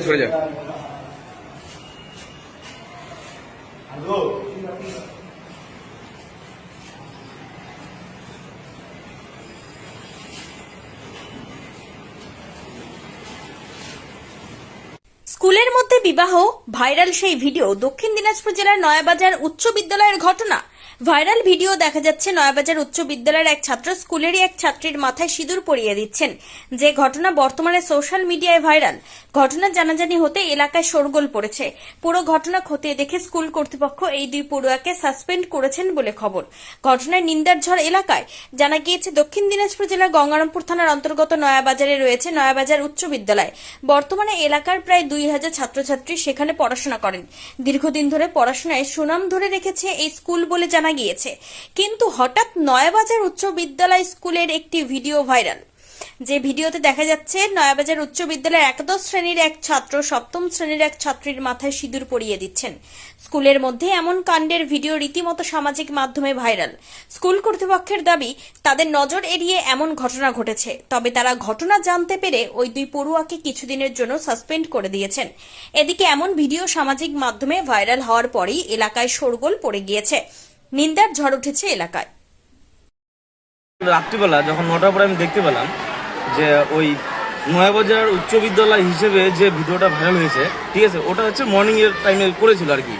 সরে যা। স্কুলের মধ্যে বিবাহ, ভাইরাল সেই ভিডিও। দক্ষিণ দিনাজপুর জেলার নয়াবাজার উচ্চ বিদ্যালয়ের ঘটনা। ভাইরাল ভিডিও দেখা যাচ্ছে নয়াবাজার উচ্চ বিদ্যালয়ের এক ছাত্র স্কুলেরই এক ছাত্রীর মাথায় সিঁদুর পরিয়ে দিচ্ছেন, যে ঘটনা বর্তমানে সোশ্যাল মিডিয়ায় ভাইরাল। ঘটনা জানাজানি হতে এলাকায় শোরগোল পড়েছে। পুরো ঘটনা খতিয়ে দেখে স্কুল কর্তৃপক্ষ এই দুই পড়ুয়াকে সাসপেন্ড করেছেন বলে খবর। ঘটনায় নিন্দার ঝড় এলাকায়। জানা গিয়েছে দক্ষিণ দিনাজপুর জেলার গঙ্গারামপুর থানার অন্তর্গত নয়াবাজারে রয়েছে নয়াবাজার উচ্চ বিদ্যালয়। বর্তমানে এলাকার প্রায় 2000 ছাত্রছাত্রী সেখানে পড়াশোনা করেন। দীর্ঘদিন ধরে পড়াশোনায় সুনাম ধরে রেখেছে এই স্কুল বলে জানা গিয়েছে। কিন্তু হঠাৎ নয়াবাজার উচ্চ বিদ্যালয় স্কুলের একটি ভিডিও ভাইরাল। যে ভিডিওতে দেখা যাচ্ছে নয়াবাজার উচ্চ বিদ্যালয়ের একাদশ শ্রেণীর এক ছাত্র সপ্তম শ্রেণীর এক ছাত্রীর মাথায় সিঁদুর পরিয়ে দিচ্ছেন। স্কুলের মধ্যে এমন কাণ্ডের ভিডিও রীতিমতো সামাজিক মাধ্যমে ভাইরাল। স্কুল কর্তৃপক্ষের দাবি, তাদের নজর এড়িয়ে এমন ঘটনা ঘটেছে। তবে তারা ঘটনা জানতে পেরে ওই দুই পড়ুয়াকে কিছুদিনের জন্য সাসপেন্ড করে দিয়েছেন। এদিকে এমন ভিডিও সামাজিক মাধ্যমে ভাইরাল হওয়ার পরেই এলাকায় শোরগোল পড়ে গিয়েছে। নিন্দার ঝড় উঠেছে এলাকায়। রাত্রিবেলা যখন 9টার পরে আমি দেখতে পেলাম যে ওই নয়াবাজার উচ্চ বিদ্যালয় হিসেবে যে ভিডিওটা ভাইরাল হয়েছে, ঠিক আছে, ওটা হচ্ছে মর্নিংয়ের টাইমে করেছিল আর কি।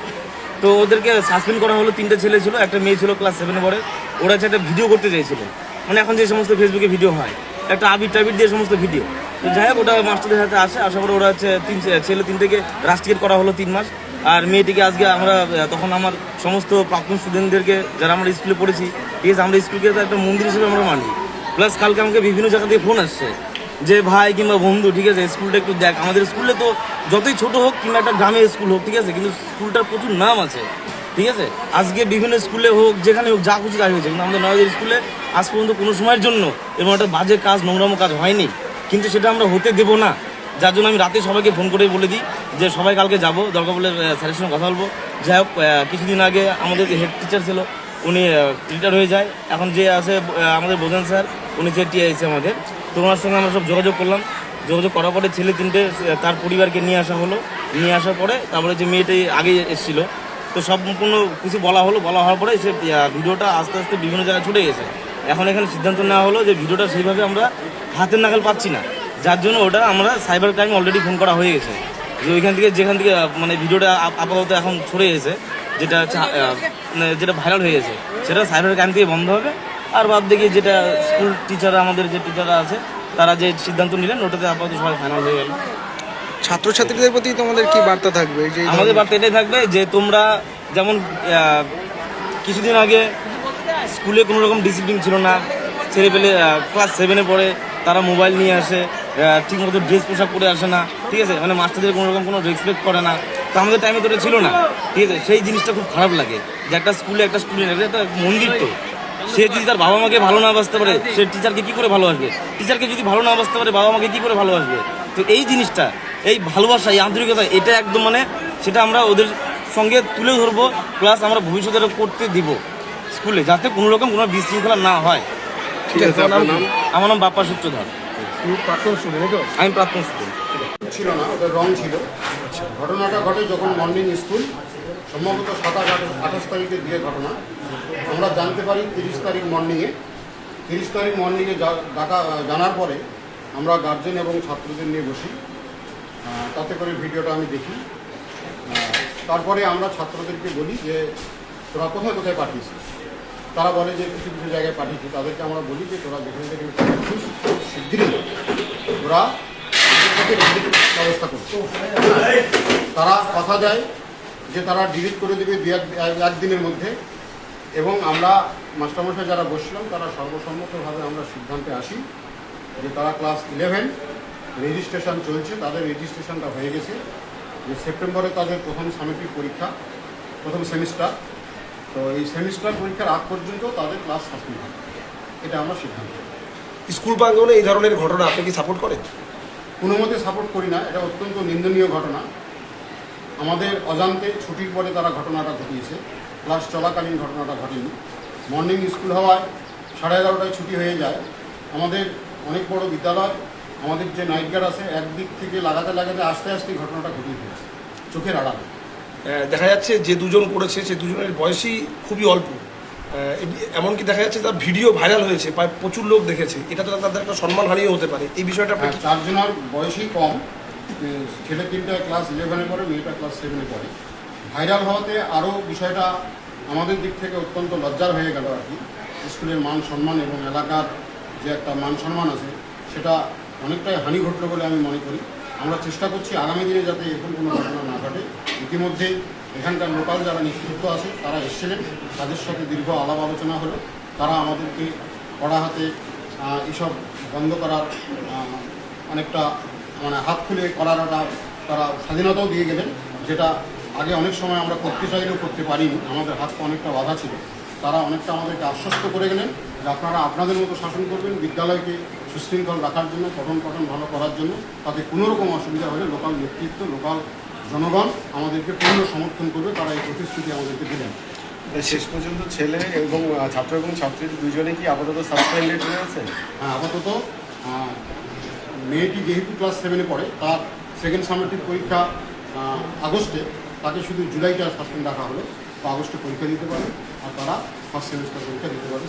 তো ওদেরকে সাসপেন্ড করা হলো। 3টে ছেলে ছিল, একটা মেয়ে ছিল ক্লাস 7-এ পড়ে। ওরা হচ্ছে একটা ভিডিও করতে চাইছিল, মানে এখন যে সমস্ত ফেসবুকে ভিডিও হয়, একটা আবির টাবির দিয়ে সমস্ত ভিডিও। তো যাই হোক, ওটা মাস্টারদের সাথে আসার পরে ওরা হচ্ছে ছেলে 3টেকে রাস্টিকেট করা হলো 3 মাস। আর মেয়েটিকে আজকে আমরা তখন আমার সমস্ত প্রাক্তন স্টুডেন্টদেরকে যারা আমরা স্কুলে পড়েছি, ঠিক আছে, আমরা স্কুলকে একটা মন্দির হিসেবে আমরা মানি। প্লাস কালকে আমাকে বিভিন্ন জায়গা থেকে ফোন আসছে যে ভাই কিংবা বন্ধু, ঠিক আছে, স্কুলটা একটু দেখ। আমাদের স্কুলে তো যতই ছোট হোক কিংবা একটা গ্রামের স্কুল হোক, ঠিক আছে, কিন্তু স্কুলটার প্রচুর নাম আছে, ঠিক আছে। আজকে বিভিন্ন স্কুলে হোক, যেখানে হোক, যা খুশি কাজ হয়েছে, কিন্তু আমাদের নয়াবাজার স্কুলে আজ পর্যন্ত কোনো সময়ের জন্য এরকম একটা বাজে কাজ, নোংরামো কাজ হয়নি। কিন্তু সেটা আমরা হতে দেবো না। যার জন্য আমি রাতে সবাইকে ফোন করে বলে দিই যে সবাই কালকে যাবো, দরকার বলে স্যারের সঙ্গে কথা বলবো। যাই হোক, কিছুদিন আগে আমাদের যে হেড টিচার ছিল উনি রিটায়ার হয়ে যায়। এখন যে আছে আমাদের বোঝেন স্যার, উনি যে টিআইছে আমাদের, তো ওনার সঙ্গে আমরা সব যোগাযোগ করলাম। যোগাযোগ করার পরে ছেলে 3টে তার পরিবারকে নিয়ে আসা হলো। নিয়ে আসার পরে তারপরে যে মেয়েটাই আগে এসেছিলো, তো সম্পূর্ণ কিছু বলা হলো। বলা হওয়ার পরে সে ভিডিওটা আস্তে আস্তে বিভিন্ন জায়গায় ছুটে গেছে। এখন এখানে সিদ্ধান্ত নেওয়া হলো যে ভিডিওটা সেইভাবে আমরা হাতের নাগাল পাচ্ছি না, যার জন্য ওটা আমরা সাইবার ক্রাইম অলরেডি ফোন করা হয়ে গেছে যে ওইখান থেকে যেখান থেকে মানে ভিডিওটা আপাতত এখন ছড়ে গেছে, যেটা ভাইরাল হয়ে গেছে, সেটা সাইবার ক্রাইম থেকে বন্ধ হবে। আর বাদ দেখি যেটা স্কুল টিচাররা, আমাদের যে টিচাররা আছে, তারা যে সিদ্ধান্ত নিলেন ওটাতে আপাতত সবাই ফাইনাল হয়ে গেল। ছাত্রছাত্রীদের প্রতি তোমাদের কি বার্তা থাকবে? আমাদের বার্তা এটাই থাকবে যে তোমরা যেমন কিছুদিন আগে স্কুলে কোনো রকম ডিসিপ্লিন ছিল না, ছেলেপেলে ক্লাস 7-এ পড়ে তারা মোবাইল নিয়ে আসে, ঠিকমতো ড্রেস পোশাক পরে আসে না, ঠিক আছে, মানে মাস্টারদের কোনো রকম কোনো রেসপেক্ট করে না। তো আমাদের টাইমে তো এটা ছিল না, ঠিক আছে। সেই জিনিসটা খুব খারাপ লাগে যে একটা স্টুডেন্ট, একটা মন্দির, তো সে যদি তার বাবা মাকে ভালো না বাসতে পারে, সে টিচারকে কী করে ভালোবাসবে? টিচারকে যদি ভালো না বাসতে পারে, বাবা মাকে কী করে ভালোবাসবে? তো এই জিনিসটা, এই ভালোবাসা, এই আন্তরিকতা, এটা একদম মানে সেটা আমরা ওদের সঙ্গে তুলে ধরবো। প্লাস আমরা ভবিষ্যতে করতে দিব স্কুলে, যাতে কোনো রকম কোনো বিশৃঙ্খলা না হয়। ঠিক আছে, আমার নাম বাপ্পা সূত্রধর। আমি প্রাক্তন স্টুডেন্ট। ছিল না, ওটা রং ছিল। ঘটনাটা ঘটে যখন মর্নিং স্কুল, সম্ভবত 27-28 তারিখের দিয়ে ঘটনা। আমরা জানতে পারি 30 তারিখ মর্নিংয়ে। 30 তারিখ মর্নিংয়ে জানার পরে আমরা গার্জেন এবং ছাত্রদের নিয়ে বসি, তাতে করে ভিডিওটা আমি দেখি। তারপরে আমরা ছাত্রদেরকে বলি যে তোরা কোথায় কোথায় পাঠিয়েছিস। তারা বলে যে কিছু কিছু জায়গায় পাঠিয়েছি। তাদেরকে আমরা বলি যে তোরা যেখান থেকে পাঠিয়েছিস শিগগিরই তোরা ব্যবস্থা করছে। তারা কথা দেয় যে তারা ডিলিট করে দেবে একদিনের মধ্যে। এবং আমরা মাস্টারমশাই যারা বসছিলাম, তারা সর্বসম্মতভাবে আমরা সিদ্ধান্তে আসি যে তারা ক্লাস 11 রেজিস্ট্রেশন চলছে, তাদের রেজিস্ট্রেশনটা হয়ে গেছে। যে সেপ্টেম্বরে তাদের প্রথম সামেটিক পরীক্ষা, প্রথম সেমিস্টার। তো এই সেমিস্টার পরীক্ষার আগ পর্যন্ত তাদের ক্লাস সাসপেন্ড হবে, এটা আমরা সিদ্ধান্ত। স্কুল প্রাঙ্গণে এই ধরনের ঘটনা আপনি কি সাপোর্ট করেন? কোনো মতে সাপোর্ট করি না, এটা অত্যন্ত নিন্দনীয় ঘটনা। আমাদের অজান্তে ছুটির পরে তারা ঘটনাটা ঘটিয়েছে, ক্লাস চলাকালীন ঘটনাটা ঘটেনি। মর্নিং স্কুল হওয়ায় 11:30টায় ছুটি হয়ে যায়। আমাদের অনেক বড় বিদ্যালয়, আমাদের যে নাইট গার্ড আছে একদিক থেকে লাগাতে লাগাতে আস্তে আস্তে ঘটনাটা ঘটিয়ে ফেলেছে চোখের আড়ালে। দেখা যাচ্ছে যে দুজন করেছে সে দুজনের বয়সই খুবই অল্প, এমনকি দেখা যাচ্ছে তার ভিডিও ভাইরাল হয়েছে, প্রায় প্রচুর লোক দেখেছে। এটা তো তাদের একটা সম্মানহানিও হতে পারে। এই বিষয়টা আপনি কি- চারজনের বয়সই কম, ছেলে 3টা ক্লাস 11-এ পড়ে, মেয়েটা ক্লাস 7-এ পড়ে। ভাইরাল হওয়াতে আরও বিষয়টা আমাদের দিক থেকে অত্যন্ত লজ্জার হয়ে গেল আর কি। স্কুলের মান সম্মান এবং এলাকার যে একটা মান সম্মান আছে সেটা অনেকটাই হানি ঘটলো বলে আমি মনে করি। আমরা চেষ্টা করছি আগামী দিনে যাতে এরকম কোনো ঘটনা না ঘটে। ইতিমধ্যেই এখানকার লোকাল যারা নেতৃত্ব আছে তারা এসেছিলেন, তাদের সাথে দীর্ঘ আলাপ আলোচনা হলো। তারা আমাদেরকে কড়া হাতে এসব বন্ধ করার অনেকটা মানে হাত খুলে করাটা তারা স্বাধীনতাও দিয়ে গেলেন, যেটা আগে অনেক সময় আমরা করতে চাইলেও করতে পারিনি, আমাদের হাত অনেকটা বাধা ছিল। তারা অনেকটা আমাদেরকে আশ্বস্ত করে গেলেন যে আপনারা আপনাদের মতো শাসন করবেন, বিদ্যালয়কে সুশৃঙ্খল রাখার জন্য, পঠন পাঠন ভালো করার জন্য। তাতে কোনো রকম অসুবিধা হলে লোকাল নেতৃত্ব, লোকাল জনগণ আমাদেরকে পূর্ণ সমর্থন করবে, তারা এই প্রতিশ্রুতি আমাদেরকে দিলেন। শেষ পর্যন্ত ছেলে এবং ছাত্র এবং ছাত্রী দুজনে কি আপাতত সাসপেন্ডেড হয়েছে? হ্যাঁ, আপাতত মেয়েটি যেহেতু ক্লাস 7-এ পড়ে, তার সেকেন্ড সামেটিভ পরীক্ষা আগস্টে, তাকে শুধু জুলাইটা সাসপেন্ড রাখা হলো। তো আগস্টে পরীক্ষা দিতে পারে আর তারা ফার্স্ট সেমিস্টার পরীক্ষা দিতে পারে।